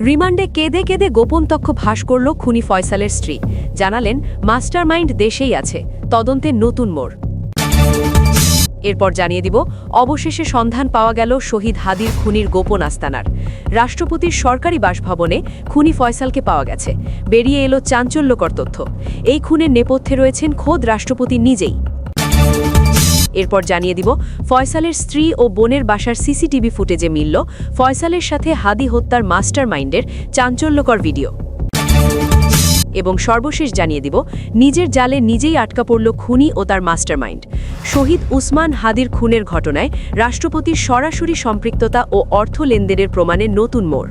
রিমান্ডে কেঁদে কেঁদে গোপন তথ্য ফাঁস করল খুনি ফয়সালের স্ত্রী। জানালেন মাস্টারমাইন্ড দেশেই আছে, তদন্তে নতুন মোড়। এরপর জানিয়ে দিব, অবশেষে সন্ধান পাওয়া গেল শহীদ হাদির খুনির গোপন আস্তানার। রাষ্ট্রপতির সরকারি বাসভবনে খুনি ফয়সালকে পাওয়া গেছে। বেরিয়ে এলো চাঞ্চল্যকর তথ্য। এই খুনের নেপথ্যে রয়েছেন খোদ রাষ্ট্রপতি নিজেই। এরপর জানিয়ে দিব, ফয়সালের স্ত্রী ও বোনের বাসার সিসিটিভি ফুটেজে মিলল ফয়সালের সাথে হাদি হত্যার মাস্টারমাইন্ডের চাঞ্চল্যকর ভিডিও। এবং সর্বশেষ জানিয়ে দিব, নিজের জালে নিজেই আটকা পড়ল খুনি ও তার মাস্টারমাইন্ড। শহীদ উসমান হাদির খুনের ঘটনায় রাষ্ট্রপতির সরাসরি সম্পৃক্ততা ও অর্থ লেনদেনের প্রমাণে নতুন মোড়।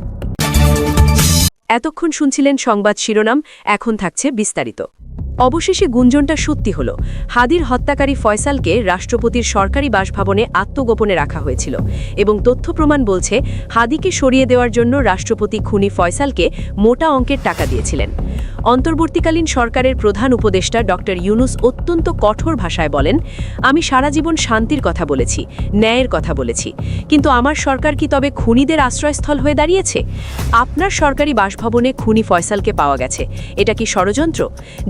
এতক্ষণ শুনছিলেন সংবাদ শিরোনাম, এখন থাকছে বিস্তারিত। অবশেষে গুঞ্জনটা সত্যি হল। হাদির হত্যাকারী ফয়সালকে রাষ্ট্রপতির সরকারি বাসভবনে আত্মগোপনে রাখা হয়েছিল এবং তথ্য প্রমাণ বলছে হাদিকে সরিয়ে দেওয়ার জন্য রাষ্ট্রপতি খুনি ফয়সালকে মোটা অঙ্কের টাকা দিয়েছিলেন। অন্তর্বর্তীকালীন সরকারের প্রধান উপদেষ্টা ডক্টর ইউনুস অত্যন্ত কঠোর ভাষায় বলেন, আমি সারা জীবন শান্তির কথা বলেছি, ন্যায়ের কথা বলেছি, কিন্তু আমার সরকার কি তবে খুনিদের আশ্রয়স্থল হয়ে দাঁড়িয়েছে? আপনার সরকারি বাসভবনে খুনি ফয়সালকে পাওয়া গেছে, এটা কি ষড়যন্ত্র?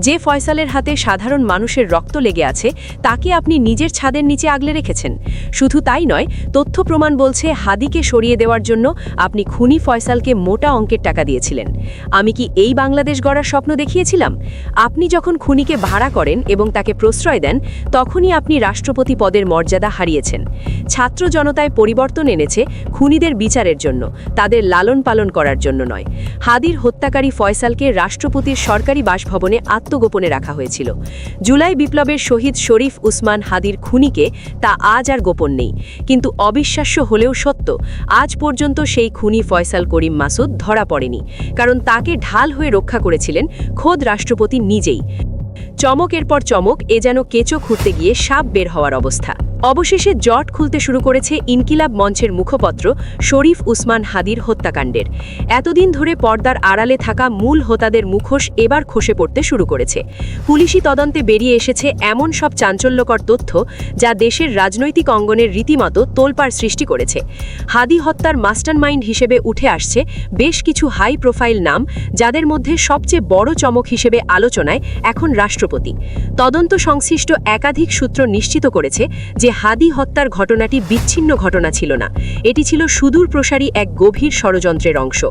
যে ফয়সালের হাতে সাধারণ মানুষের রক্ত লেগে আছে তাকে আপনি নিজের ছাদের নিচে আগলে রেখেছেন। শুধু তাই নয়, তথ্য প্রমাণ বলছে হাদিকে সরিয়ে দেওয়ার জন্য আপনি খুনি ফয়সালকে মোটা অঙ্কের টাকা দিয়েছিলেন। আমি কি এই বাংলাদেশ গড়ার স্বপ্ন দেখিয়েছিলাম? আপনি যখন খুনিকে ভাড়া করেন এবং তাকে প্রশ্রয় দেন, তখনই আপনি রাষ্ট্রপতি পদের মর্যাদা হারিয়েছেন। ছাত্র জনতায় পরিবর্তন এনেছে খুনিদের বিচারের জন্য, তাদের লালন পালন করার জন্য নয়। হাদির হত্যাকারী ফয়সালকে রাষ্ট্রপতির সরকারি বাসভবনে আত্মগোপনে রাখা হয়েছিল। জুলাই বিপ্লবের শহীদ শরীফ উসমান হাদির খুনিকে তা আজ আর গোপন নেই। কিন্তু অবিশ্বাস্য হলেও সত্য, আজ পর্যন্ত সেই খুনি ফয়সাল করিম মাসুদ ধরা পড়েনি, কারণ তাকে ঢাল হয়ে রক্ষা করেছিলেন খোদ রাষ্ট্রপতি নিজেই। চমকের পর চমক, এ যেন কেঁচো খুঁড়তে গিয়ে সাপ বের হওয়ার অবস্থা। অবশেষে জট খুলতে শুরু করেছে ইনকিলাব মঞ্চের মুখপত্র শরীফ উসমান হাদির হত্যাকাণ্ডের। এতদিন ধরে পর্দার আড়ালে থাকা মূল হোতাদের মুখোশ এবার খসে পড়তে শুরু করেছে। পুলিশি তদন্তে বেরিয়ে এসেছে এমন সব চাঞ্চল্যকর তথ্য যা দেশের রাজনৈতিক অঙ্গনের রীতিমতো তোলপাড় সৃষ্টি করেছে। হাদি হত্যার মাস্টারমাইন্ড হিসেবে উঠে আসছে বেশ কিছু হাই প্রোফাইল নাম, যাদের মধ্যে সবচেয়ে বড় চমক হিসেবে আলোচনায় এখন রাষ্ট্রপতি। তদন্ত সংশ্লিষ্ট একাধিক সূত্র নিশ্চিত করেছে যে হাদি হত্যার ঘটনাটি বিচ্ছিন্ন ঘটনা ছিল না, এটি ছিল সুদূর প্রসারী এক গভীর ষড়যন্ত্রের অংশ।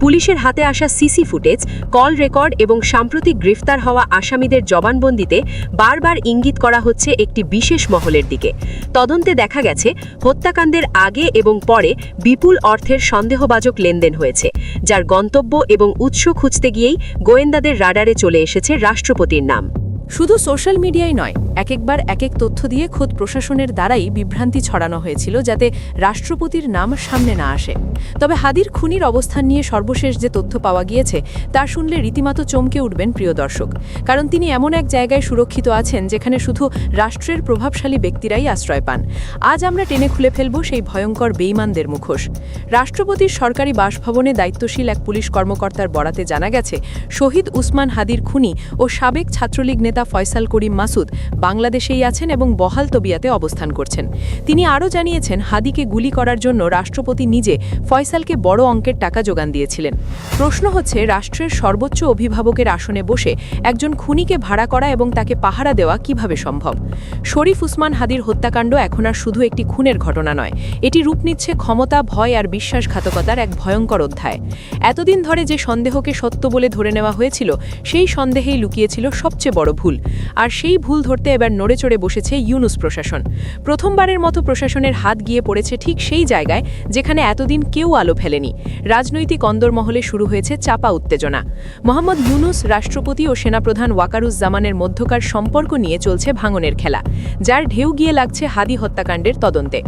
পুলিশের হাতে আসা সিসি ফুটেজ, কল রেকর্ড এবং সাম্প্রতিক গ্রেফতার হওয়া আসামিদের জবানবন্দিতে বারবার ইঙ্গিত করা হচ্ছে একটি বিশেষ মহলের দিকে। তদন্তে দেখা গেছে হত্যাকাণ্ডের আগে এবং পরে বিপুল অর্থের সন্দেহভাজন লেনদেন হয়েছে, যার গন্তব্য এবং উৎস খুঁজতে গিয়েই গোয়েন্দাদের রাডারে চলে এসেছে রাষ্ট্রপতির নাম। শুধু সোশ্যাল মিডিয়ায় নয়, একবার এক তথ্য দিয়ে খোদ প্রশাসনের দ্বারাই বিভ্রান্তি ছড়ানো হয়েছিল যাতে রাষ্ট্রপতির নাম সামনে না আসে। তবে হাদির খুনির অবস্থান নিয়ে সর্বশেষ যে তথ্য পাওয়া গিয়েছে তা শুনলে রীতিমতো চমকে উঠবেন প্রিয় দর্শক, কারণ তিনি এমন এক জায়গায় সুরক্ষিত আছেন যেখানে শুধু রাষ্ট্রের প্রভাবশালী ব্যক্তিরাই আশ্রয় পান। আজ আমরা টেনে খুলে ফেলব সেই ভয়ঙ্কর বেঈমানদের মুখোশ। রাষ্ট্রপতির সরকারি বাসভবনে দায়িত্বশীল এক পুলিশ কর্মকর্তার বরাতে জানা গেছে, শহীদ উসমান হাদির খুনি ও সাবেক ছাত্রলীগ নেতা ফয়সাল করিম মাসুদ বাংলাদেশেই আছেন এবং বহাল তবিয়াতে অবস্থান করছেন। তিনি আরও জানিয়েছেন, হাদিকে গুলি করার জন্য রাষ্ট্রপতি নিজে ফয়সালকে বড় অঙ্কের টাকা যোগান দিয়েছিলেন। প্রশ্ন হচ্ছে, রাষ্ট্রের সর্বোচ্চ অভিভাবকের আসনে বসে একজন খুনিকে ভাড়া করা এবং তাকে পাহারা দেওয়া কিভাবে সম্ভব? শরীফ উসমান হাদির হত্যাকাণ্ড এখন আর শুধু একটি খুনের ঘটনা নয়, এটি রূপ নিচ্ছে ক্ষমতা, ভয় আর বিশ্বাসঘাতকতার এক ভয়ঙ্কর অধ্যায়। এতদিন ধরে যে সন্দেহকে সত্য বলে ধরে নেওয়া হয়েছিল, সেই সন্দেহেই লুকিয়েছিল সবচেয়ে বড় ভুল। আর সেই ভুল ধরতে এবার নড়ে চড়ে বসেছে ইউনুস প্রশাসন। প্রথমবারের মতো প্রশাসনের হাত গিয়ে পড়েছে ঠিক সেই জায়গায় যেখানে এতদিন কেউ আলো ফেলেনি। রাজনৈতিক অন্দরমহলে শুরু হয়েছে চাপা উত্তেজনা। মোহাম্মদ ইউনুস, রাষ্ট্রপতি ও সেনাপ্রধান ওয়াকারুজ্জামানের মধ্যকার সম্পর্ক নিয়ে চলছে ভাঙনের খেলা, যার ঢেউ গিয়ে লাগছে হাদি হত্যাকাণ্ডের তদন্তে।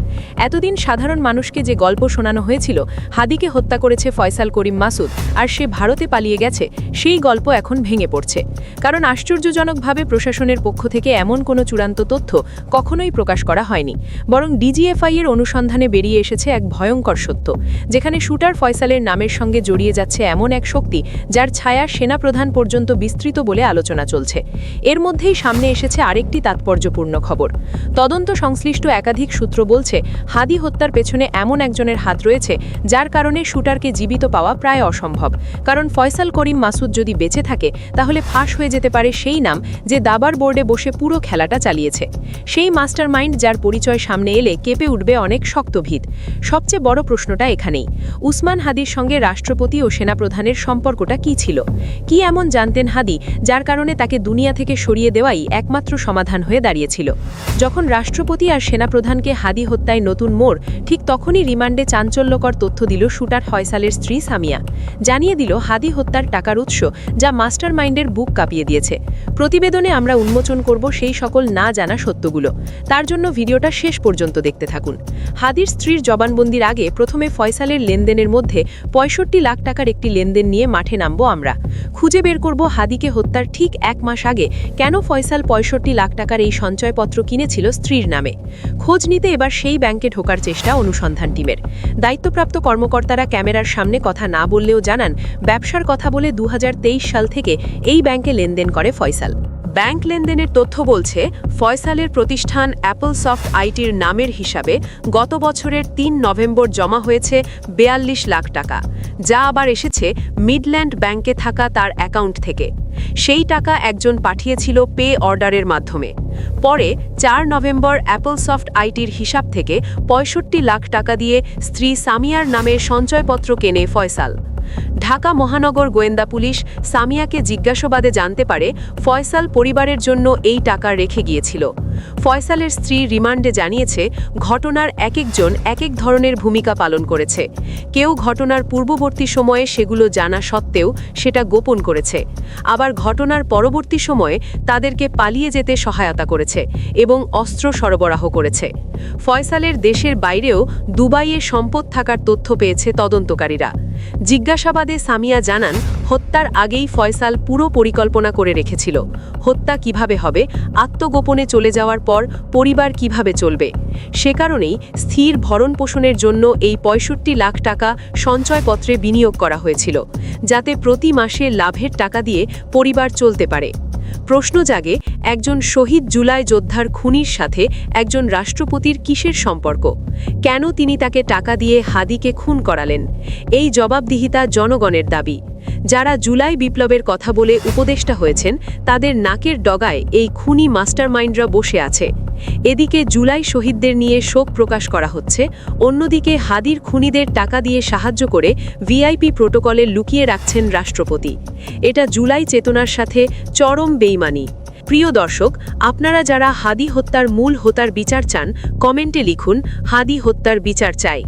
এতদিন সাধারণ মানুষকে যে গল্প শোনানো হয়েছিল, হাদিকে হত্যা করেছে ফয়সাল করিম মাসুদ আর সে ভারতে পালিয়ে গেছে, সেই গল্প এখন ভেঙে পড়ছে। কারণ আশ্চর্যজনকভাবে লিখিতভাবে প্রশাসনের পক্ষ থেকে এমন কোনো চূড়ান্ত তথ্য কখনোই প্রকাশ করা হয়নি, বরং ডিজিএফআই এর অনুসন্ধানে বেরিয়ে এসেছে এক ভয়ঙ্কর সত্য, যেখানে শুটার ফয়সালের নামের সঙ্গে জড়িয়ে যাচ্ছে এমন এক শক্তি যার ছায়া সেনাপ্রধান পর্যন্ত বিস্তৃত বলে আলোচনা চলছে। এর মধ্যেই সামনে এসেছে আরেকটি তাৎপর্যপূর্ণ খবর। তদন্ত সংশ্লিষ্ট একাধিক সূত্র বলছে, হাদি হত্যার পেছনে এমন একজনের হাত রয়েছে যার কারণে শুটারকে জীবিত পাওয়া প্রায় অসম্ভব। কারণ ফয়সাল করিম মাসুদ যদি বেঁচে থাকে তাহলে ফাঁস হয়ে যেতে পারে সেই নাম যে দাবার বোর্ডে বসে পুরো খেলাটা চালিয়েছে, সেই মাস্টারমাইন্ড যার পরিচয় সামনে এলে কেঁপে উঠবে অনেক শক্ত ভিত। সবচেয়ে বড় প্রশ্নটা এখানেই, উসমান হাদির সঙ্গে রাষ্ট্রপতি ও সেনাপ্রধানের সম্পর্কটা কী ছিল? কি এমন জানতেন হাদি যার কারণে তাকে দুনিয়া থেকে সরিয়ে দেওয়াই একমাত্র সমাধান হয়ে দাঁড়িয়েছিল? যখন রাষ্ট্রপতি আর সেনাপ্রধানকে হাদি হত্যায় নতুন মোড়, ঠিক তখনই রিমান্ডে চাঞ্চল্যকর তথ্য দিল শুটার ফয়সালের স্ত্রী সামিয়া। জানিয়ে দিল হাদি হত্যার টাকার উৎস, যা মাস্টারমাইন্ডের বুক কাঁপিয়ে দিয়েছে। প্রতিবেদনে আমরা উন্মোচন করব সেই সকল না জানা সত্যগুলো। তার জন্য ভিডিওটা শেষ পর্যন্ত দেখতে থাকুন। হাদির স্ত্রীর জবানবন্দির আগে প্রথমে ফয়সালের লেনদেনের মধ্যে ৬৫ লাখ টাকার একটি লেনদেন নিয়ে মাঠে নামব আমরা। খুঁজে বের করব হাদিকে হত্যার ঠিক ১ মাস আগে কেন ফয়সাল ৬৫ লাখ টাকার এই সঞ্চয়পত্র কিনেছিল স্ত্রীর নামে। খোঁজ নিতে এবার সেই ব্যাংকে ঢোকার চেষ্টা অনুসন্ধান টিমের। দায়িত্বপ্রাপ্ত কর্মকর্তারা ক্যামেরার সামনে কথা না বললেও জানান, ব্যবসার কথা বলে ২০২৩ সাল থেকে এই ব্যাংকে লেনদেন করে ফয়সাল। ব্যাংক লেনদেনের তথ্য বলছে, ফয়সালের প্রতিষ্ঠান অ্যাপলসফট আইটির নামের হিসাবে গত বছরের ৩ নভেম্বর জমা হয়েছে ৪২ লাখ টাকা, যা আবার এসেছে মিডল্যান্ড ব্যাংকে থাকা তার অ্যাকাউন্ট থেকে। সেই টাকা একজন পাঠিয়েছিল পে অর্ডারের মাধ্যমে। পরে ৪ নভেম্বর অ্যাপলসফট আইটির হিসাব থেকে ৬৫ লাখ টাকা দিয়ে স্ত্রী সামিয়ার নামে সঞ্চয়পত্র কেনে ফয়সাল। ঢাকা মহানগর গোয়েন্দা পুলিশ সামিয়াকে জিজ্ঞাসাবাদে জানতে পারে ফয়সাল পরিবারের জন্য এই টাকা রেখে গিয়েছিল। ফয়সালের স্ত্রী রিমান্ডে জানিয়েছে, ঘটনার একজন এক ধরনের ভূমিকা পালন করেছে। কেউ ঘটনার পূর্ববর্তী সময়ে সেগুলো জানা সত্ত্বেও সেটা গোপন করেছে, আবার ঘটনার পরবর্তী সময়ে তাদেরকে পালিয়ে যেতে সহায়তা করেছে এবং অস্ত্র সরবরাহ করেছে। ফয়সালের দেশের বাইরেও দুবাইয়ে সম্পদ থাকার তথ্য পেয়েছে তদন্তকারীরা। জিজ্ঞাসাবাদে সামিয়া জানান, হত্যার আগেই ফয়সাল পুরো পরিকল্পনা করে রেখেছিল। হত্যা কিভাবে হবে, আত্মগোপনে চলে যাওয়ার পর পরিবার কিভাবে চলবে। সে কারণেই স্থির ভরণপোষণের জন্য এই ৬৫ লাখ টাকা সঞ্চয়পত্রে বিনিয়োগ করা হয়েছিল, যাতে প্রতি মাসে লাভের টাকা দিয়ে পরিবার চলতে পারে। প্রশ্ন জাগে, একজন শহীদ জুলাই যোদ্ধার খুনির সাথে একজন রাষ্ট্রপতির কিসের সম্পর্ক? কেন তিনি তাকে টাকা দিয়ে হাদিকে খুন করালেন? এই জবাবদিহিতা জনগণের দাবি। যারা জুলাই বিপ্লবের কথা বলে উপদেষ্টা হয়েছেন, তাদের নাকের ডগায় এই খুনি মাস্টারমাইন্ডরা বসে আছে। এদিকে জুলাই শহীদদের নিয়ে শোক প্রকাশ করা হচ্ছে, অন্যদিকে হাদির খুনিদের টাকা দিয়ে সাহায্য করে ভিআইপি প্রোটোকলে লুকিয়ে রাখছেন রাষ্ট্রপতি। এটা জুলাই চেতনার সাথে চরম বেইমানি। প্রিয় দর্শক, আপনারা যারা হাদি হত্যার মূল হোতার বিচার চান, কমেন্টে লিখুন, হাদি হত্যার বিচার চাই।